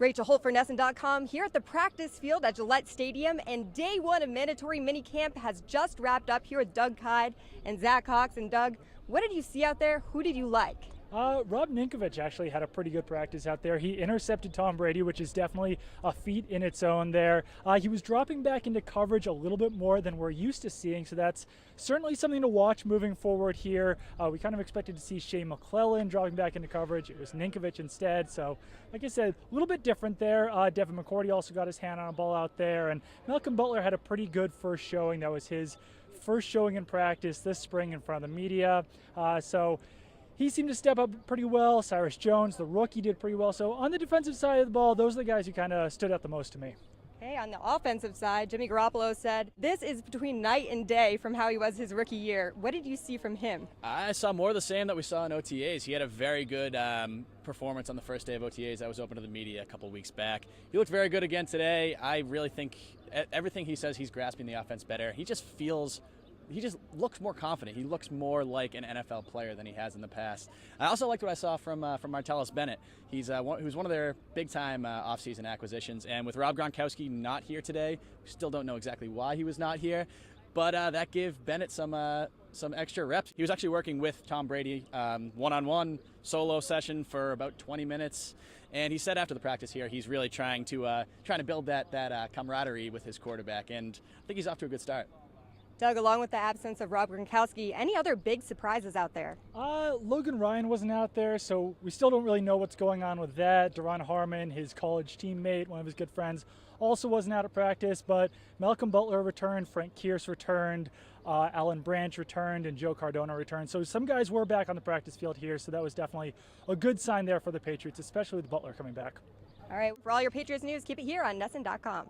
Rachel Holt for Nesson.com here at the practice field at Gillette Stadium, and day one of mandatory minicamp has just wrapped up here with Doug Kyde and Zach Cox. And Doug, what did you see out there? Who did you like? Rob Ninkovich actually had a pretty good practice out there. He intercepted Tom Brady, which is definitely a feat in its own there. He was dropping back into coverage a little bit more than we're used to seeing, so that's certainly something to watch moving forward here. We kind of expected to see Shea McClellan dropping back into coverage. It was Ninkovich instead, so like I said, a little bit different there. Devin McCourty also got his hand on a ball out there, and Malcolm Butler had a pretty good first showing. That was his first showing in practice this spring in front of the media. So he seemed to step up pretty well. Cyrus Jones, the rookie, did pretty well. So on the defensive side of the ball, those are the guys who kind of stood out the most to me. Hey, on the offensive side, Jimmy Garoppolo said, this is between night and day from how he was his rookie year. What did you see from him? I saw more of the same that we saw in OTAs. He had a very good performance on the first day of OTAs. That was open to the media a couple weeks back. He looked very good again today. I really think everything he says, he's grasping the offense better. He just looks more confident. He looks more like an NFL player than he has in the past. I also liked what I saw from Martellus Bennett. He's who's one of their big-time offseason acquisitions. And with Rob Gronkowski not here today, we still don't know exactly why he was not here, but that gave Bennett some extra reps. He was actually working with Tom Brady one-on-one solo session for about 20 minutes. And he said after the practice here, he's really trying to build that camaraderie with his quarterback. And I think he's off to a good start. Doug, along with the absence of Rob Gronkowski, any other big surprises out there? Logan Ryan wasn't out there, so we still don't really know what's going on with that. Daron Harmon, his college teammate, one of his good friends, also wasn't out at practice, but Malcolm Butler returned, Frank Kierce returned, Alan Branch returned, and Joe Cardona returned. So some guys were back on the practice field here, so that was definitely a good sign there for the Patriots, especially with Butler coming back. All right, for all your Patriots news, keep it here on Nesson.com.